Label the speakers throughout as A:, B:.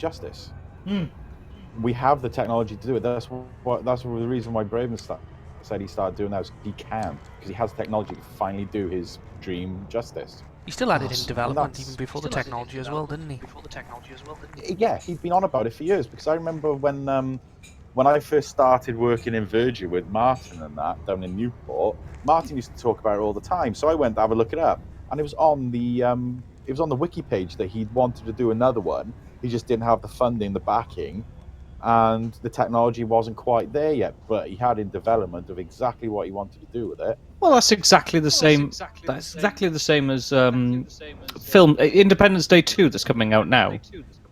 A: justice.
B: Hmm.
A: We have the technology to do it. That's the reason why Braven said he started doing that. He can, because he has technology to finally do his dream justice.
C: He still had it in development even before the technology as well, didn't he?
A: Yeah, he'd been on about it for years, because I remember when I first started working in Virgin with Martin and that down in Newport, Martin used to talk about it all the time. So I went to have a look it up, and it was on the wiki page that he'd wanted to do another one. He just didn't have the funding, the backing, and the technology wasn't quite there yet. But he had in development of exactly what he wanted to do with it.
B: Well, that's exactly the same. That's exactly the same as film Independence Day 2 that's coming out now.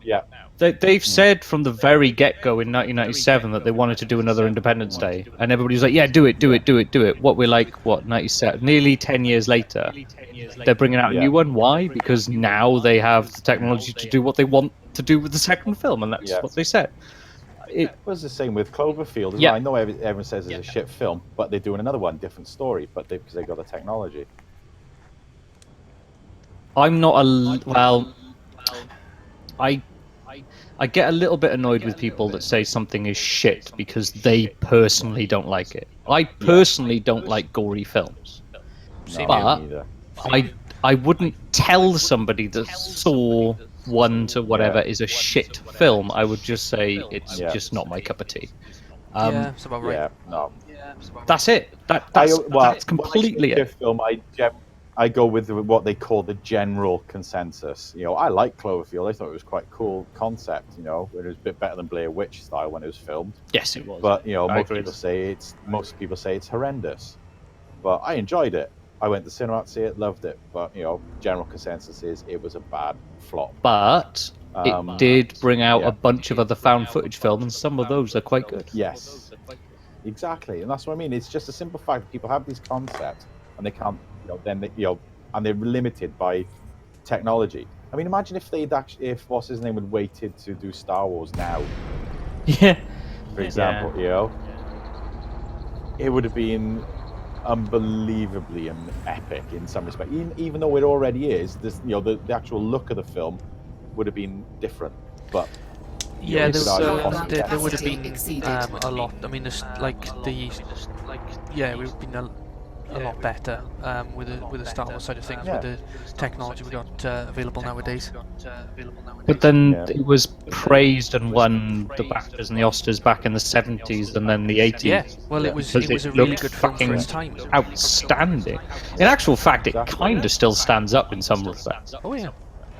A: Yeah.
B: They've said from the very get-go in 1997 that they wanted to do another Independence Day, and everybody was like, "Yeah, do it." What we're like, 97? Nearly 10 years later, they're bringing out a new one. Why? Because now they have the technology to do what they want to do with the second film, and that's what they said.
A: It was the same with Cloverfield as well. I know everyone says it's a shit film, but they're doing another one, different story, but because they got the technology.
B: I'm not I get a little bit annoyed with people that say something is shit because they personally don't like it. I personally don't like gory films. But I wouldn't tell somebody that Saw 1 to whatever is a shit film. I would just say it's just not my cup of tea.
C: Yeah, that's about right.
A: Yeah, no.
B: That's it. That's completely it.
A: Film, I go with what they call the general consensus. You know, I like Cloverfield. I thought it was quite a cool concept. You know, it was a bit better than Blair Witch style when it was filmed.
B: Yes, it was.
A: But you know, most people say it's horrendous. But I enjoyed it. I went to cinema to see it, loved it. But you know, general consensus is it was a bad flop.
B: But it did bring out a bunch of other found footage films, and some of those are quite good.
A: Yes, exactly, and that's what I mean. It's just a simple fact that people have these concepts and they can't. And they're limited by technology. I mean, imagine if if what's his name had waited to do Star Wars now.
B: Yeah.
A: For example, you know, it would have been unbelievably epic in some respect. Even though it already is, the actual look of the film would have been different. But
C: yeah, there would have been a lot. I mean, we've been a lot better with the Star Wars side of things, with the technology we got available nowadays.
B: But then it was praised and won the BAFTAs and the Oscars back in the 70s and then the 80s.
C: Yeah, well, it was a really good film for its time.
B: Outstanding. In actual fact, it kind of still stands up in some respects.
C: Oh yeah,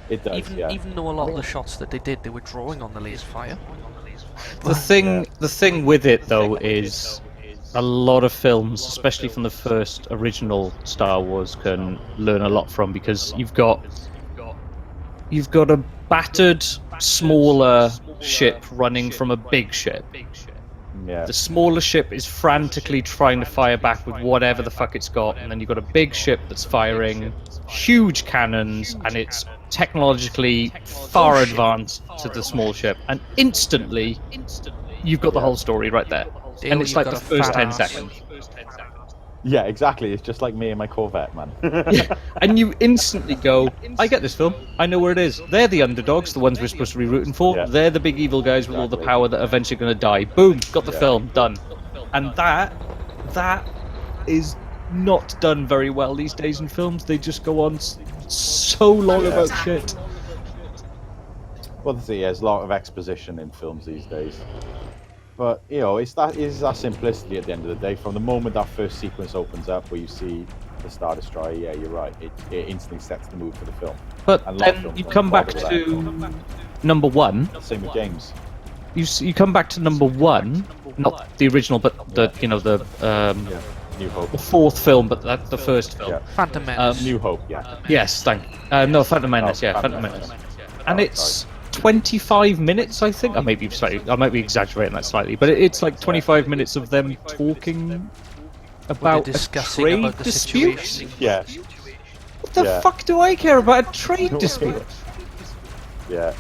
A: it does.
C: Even though a lot of the shots that they did, they were drawing on the laser fire.
B: The thing with it though is, a lot of films, especially from the first original Star Wars, can learn a lot from, because you've got a battered, smaller ship running from a big ship.
A: Yeah.
B: The smaller ship is frantically trying to fire back with whatever the fuck it's got, and then you've got a big ship that's firing huge cannons, and it's technologically far advanced to the small ship, and instantly you've got the whole story right there. And it's like the first 10 seconds.
A: Yeah, exactly. It's just like me and my Corvette, man.
B: Yeah. And you instantly go, I get this film. I know where it is. They're the underdogs, the ones we're supposed to be rooting for. Yeah. They're the big evil guys with all the power that are eventually going to die. Boom, got the film, done. And that is not done very well these days in films. They just go on so long about shit.
A: Well, there's a lot of exposition in films these days. But, you know, it's that simplicity at the end of the day. From the moment that first sequence opens up where you see the Star Destroyer, yeah, you're right. It instantly sets the mood for the film.
B: But then you come back to number 1.
A: Same with James.
B: You come back to number 1, not the original, but the
A: New Hope.
B: The fourth film, but the first film.
A: Yeah.
C: Phantom Menace.
A: New Hope, yeah.
B: Yes, thank you. No, Phantom Menace, Phantom Menace. And it's 25 minutes, I think. I might be exaggerating that slightly, but it's like 25 minutes of them talking about
C: discussing
B: a trade
C: about the
B: dispute.
C: situation.
A: Yeah.
B: What the fuck do I care about a trade dispute?
A: Yeah.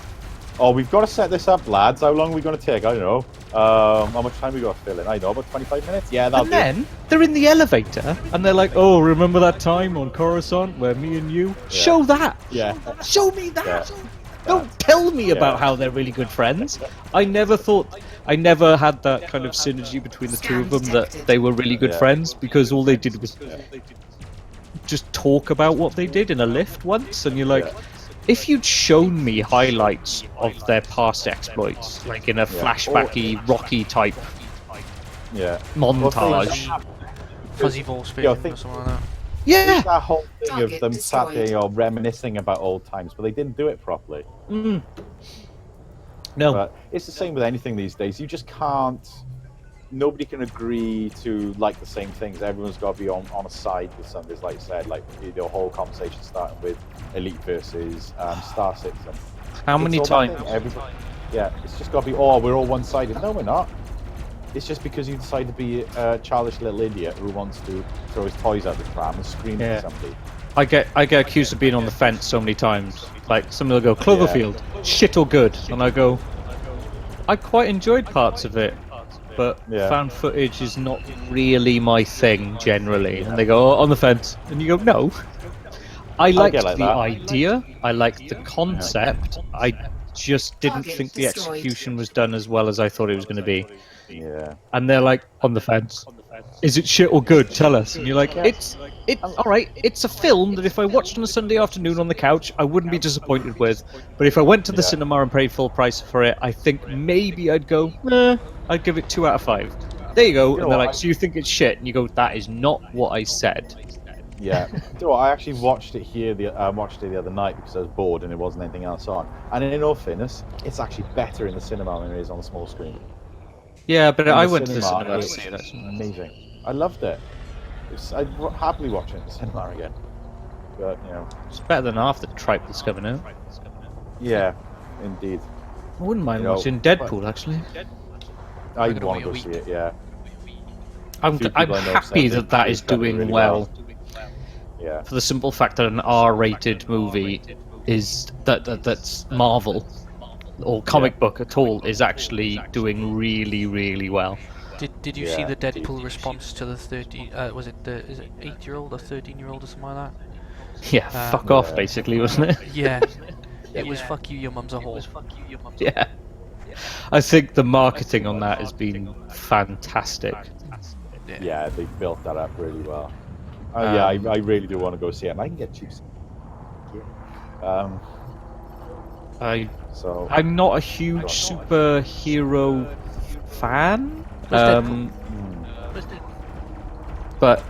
A: Oh, we've got to set this up, lads. How long are we going to take? I don't know. How much time we got to fill in? I know, about 25 minutes? Yeah, that'll do.
B: And then they're in the elevator, and they're like, oh, remember that time on Coruscant where me and you...
A: Yeah.
B: Show that!
A: Yeah.
B: Show me that!
A: Yeah.
B: Don't tell me about how they're really good friends. I never had that kind of synergy between the two of them, that they were really good friends, because all they did was just talk about what they did in a lift once, and you're like, if you'd shown me highlights of their past exploits, like in a flashbacky, Rocky type montage.
C: Fuzzy Force version or something like that.
A: Yeah, that whole thing of them sat there or reminiscing about old times, but they didn't do it properly.
B: No,
A: but it's the same with anything these days. You just can't. Nobody can agree to like the same things. Everyone's got to be on a side with something. Like you said, like the whole conversation starting with Elite versus Star Citizen.
B: How many times?
A: It's just got to be. Oh, we're all one-sided. No, we're not. It's just because you decide to be a childish little idiot who wants to throw his toys out the pram and scream at somebody.
B: I get accused of being on the fence so many times. Like, somebody will go, Cloverfield, shit or good? And I go, I quite enjoyed parts of it, but found footage is not really my thing, generally. And they go, on the fence. And you go, no. I liked the idea, I liked the concept, I just didn't think the execution was done as well as I thought it was going to be.
A: Yeah.
B: And they're like, on the fence. Is it shit or good? Tell us. And you're like, it's alright, it's a film that if I watched on a Sunday afternoon on the couch, I wouldn't be disappointed with. But if I went to the cinema and paid full price for it, I think maybe I'd go, I'd give it 2 out of 5. There you go. And they're like, so you think it's shit? And you go, that is not what I said.
A: Yeah. I actually watched it the other night because I was bored and there wasn't anything else on. And in all fairness, it's actually better in the cinema than it is on the small screen.
B: Yeah, but I went to the cinema to see it.
A: Amazing. I loved it. I'd happily watch it in the cinema again. But,
B: it's better than half the tripe that's coming out.
A: Yeah, indeed.
B: I wouldn't mind watching Deadpool, actually.
A: I want to go see it, yeah.
B: I'm happy that is doing well.
A: Yeah.
B: For the simple fact that an R-rated movie is that's Marvel or comic book at all is actually doing really, really well.
C: Did you see the Deadpool response to the 8-year-old or 13-year-old or something like that?
B: Yeah, fuck off, basically, wasn't it?
C: Yeah, it was fuck you, your mum's a whore.
B: Yeah, I think the marketing on that has been fantastic.
A: Yeah, they built that up really well. I really do want to go see it, and I can get cheap.
B: I'm not a huge superhero fan, but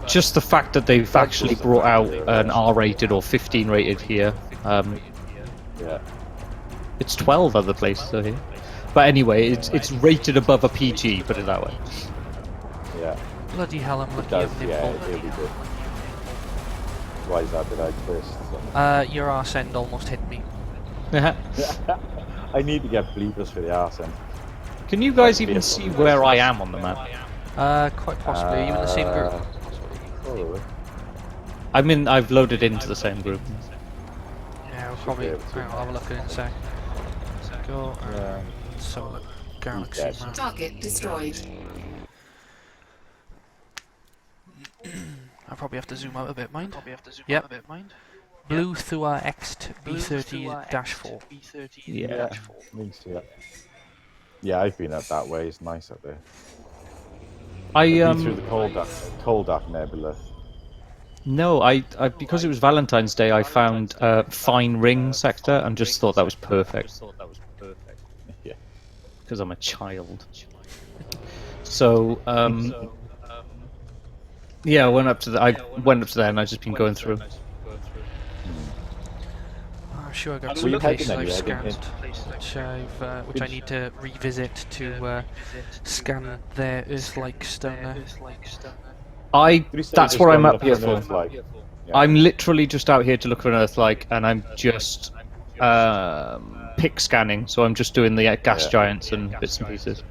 B: just the fact that they've actually brought out an R-rated or 15-rated here. It's 12 other places though here. But anyway, it's rated above a PG, put it that way.
C: Yeah. Bloody hell, I'm lucky I've
A: it'll be good. Why is that? Did I twist?
C: Your arse end almost hit me.
A: I need to get bleepers for the arse end.
B: Can you guys even see where I am on the map?
C: Quite possibly. Are you in the same group?
A: Probably.
B: I've loaded into the same group.
C: Yeah, we'll probably. I'll have a look at it in a sec. Go. So, galaxy map.
D: Target destroyed.
C: I probably have to zoom out a bit, mind. Yep. Blue Thua X B30-4.
B: Yeah.
A: Means to that. Yeah, I've been up that way. It's nice up there.
B: I've
A: been through the cold dark nebula.
B: No, I because it was Valentine's Day, I found Fine Ring sector and just thought that was perfect.
A: Yeah.
B: Because I'm a child. So yeah, I went up to there and I've just been going through.
C: I'm sure I got some places I've scanned, which I need to revisit to scan their Earth-like stone.
B: That's what I'm up here for. Yeah. I'm literally just out here to look for an Earth-like, and I'm just pick scanning. So I'm just doing the gas giants and bits and pieces.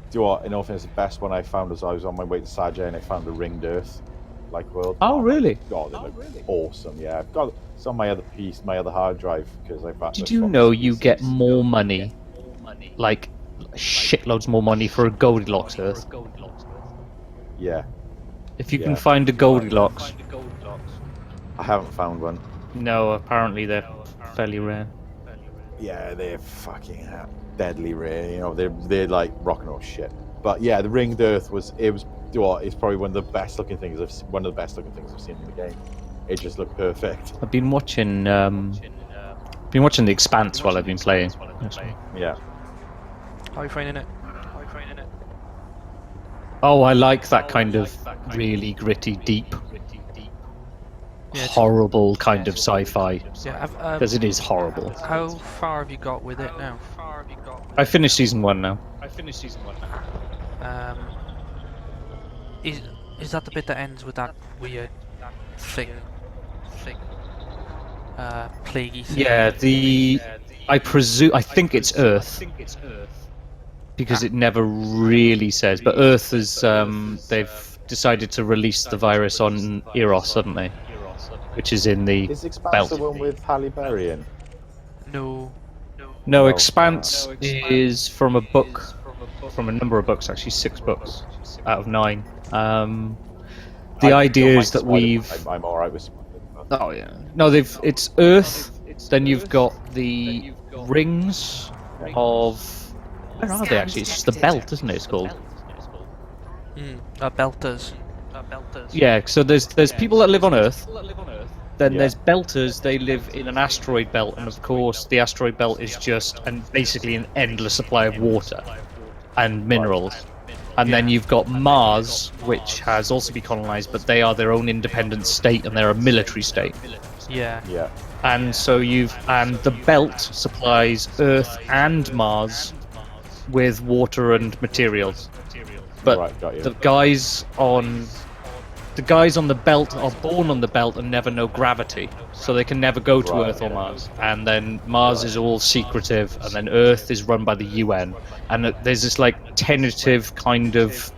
A: Do you know what? In all fairness, the best one I found was I was on my way to Sajay and I found the ringed Earth, like world.
B: Oh really?
A: God, they look awesome. Yeah, I've got it's on my other piece, my other hard drive, because I've.
B: Did you know you get more money, like shitloads more money for a Goldilocks Earth?
A: Yeah.
B: If you can find a Goldilocks.
A: I haven't found one.
B: No, apparently they're fairly rare.
A: Yeah, they're fucking deadly rare. You know, they're like rock and roll shit. But yeah, the Ringed Earth it's probably one of the best looking things I've seen in the game. It just looked perfect.
B: I've been watching The Expanse while I've been playing.
A: Yeah.
C: How are you finding it?
B: Oh, I like that kind of really gritty, deep, horrible kind of sci-fi.
C: Yeah,
B: because it is horrible.
C: How far have you got with it now?
B: I finished season 1 now.
C: Is that the bit that ends with that weird thing? Plaguey thing?
B: Yeah, I think it's Earth. Because it never really says, but Earth is, they've decided to release the virus on Eros, haven't they? Which is in the
A: Is Expanse
B: belt.
A: the one with Halle Berry in?
B: No, Expanse is from a book, from a number of books, actually 6 books out of 9. The idea is that
A: I'm alright with.
B: Oh yeah. No, it's Earth. Then you've got the rings of. Where are they actually? It's just the belt, isn't it? It's called.
C: Belters.
B: Yeah. So there's people that live on Earth. Then there's belters. They live in an asteroid belt, and of course the asteroid belt is just basically an endless supply of water and minerals. And then you've got Mars, which has also been colonized, but they are their own independent state, and they're a military state.
C: Yeah.
B: And so the belt supplies Earth and Mars with water and materials. But the guys on the belt are born on the belt and never know gravity, so they can never go to Earth or Mars. And then Mars is all secretive, and then Earth is run by the UN. And there's this like tentative kind of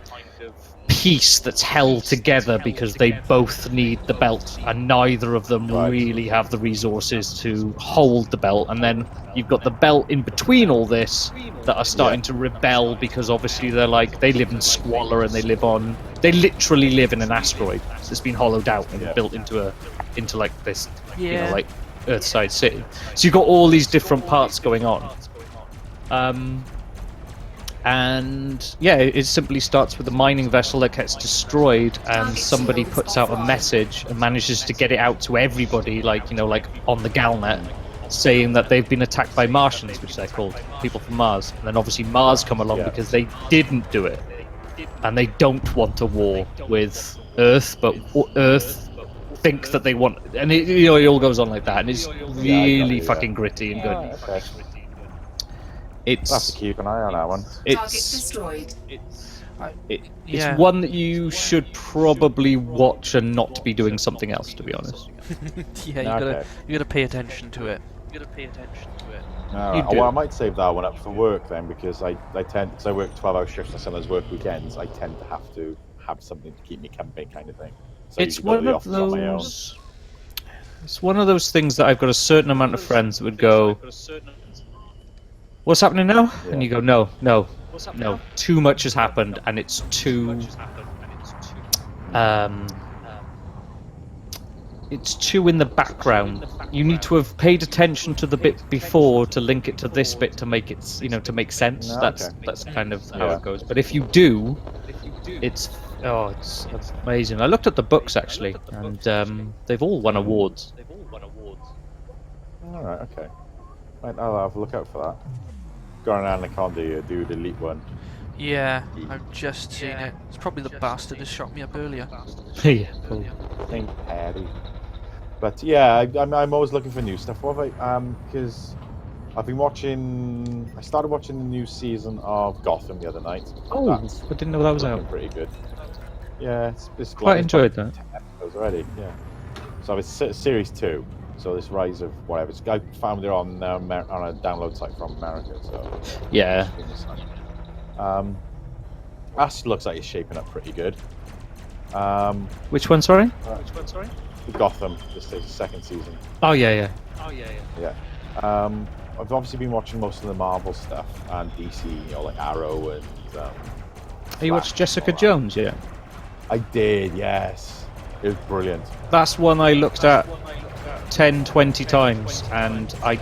B: peace that's held together because they both need the belt, and neither of them really have the resources to hold the belt. And then you've got the belt in between all this that are starting to rebel because obviously they live in squalor, and they literally live in an asteroid that's been hollowed out and built into like this, like Earthside city. So you've got all these different parts going on. And yeah, it simply starts with a mining vessel that gets destroyed, and somebody puts out a message and manages to get it out to everybody, like on the Galnet, saying that they've been attacked by Martians, which they're called, people from Mars. And then obviously Mars come along because they didn't do it, and they don't want a war with Earth, but Earth think that they want, and it all goes on like that, and it's really fucking gritty and good. It's.
A: I'll have to keep an eye on that one.
B: It's one that you should probably watch and not be doing something else, to be honest.
C: You gotta pay attention to it.
A: Well, I might save that one up for work then, because I work 12-hour shifts and sometimes work weekends. I tend to have something to keep me company, kind of thing. So
B: it's one of those. It's one of those things that I've got a certain amount of friends that would go, "What's happening now?" And you go, no. Too much has happened, and it's too. It's too in the background. You need to have paid attention to the bit before to link it to this bit to make it, to make sense.
A: No,
B: that's kind of how it goes. But if you do, it's amazing. I looked at the books actually, and they've all won awards.
A: All right, okay. Right, I'll have a look out for that. Going around the con, do the elite one.
C: Yeah, I've just seen it. It's probably the bastard who shot me up earlier.
B: Yeah, cool.
A: Thank Patty. But yeah, I'm always looking for new stuff. What have I? Because I've been watching. I started watching the new season of Gotham the other night.
B: Oh, I didn't know that was out.
A: Pretty good. Yeah, it's
B: quite enjoyed that.
A: 10 episodes already. Yeah. So it's series 2. So this Rise of whatever. I found it on a download site from America. So
B: yeah.
A: Ash looks like it's shaping up pretty good.
B: Which one? Sorry.
A: Gotham. This is the second season.
B: Oh yeah.
A: Yeah. I've obviously been watching most of the Marvel stuff and DC, like Arrow and.
B: Have you watched Jessica Jones yet?
A: I did. Yes. It was brilliant.
B: That's one I looked at 10, 20 times, and I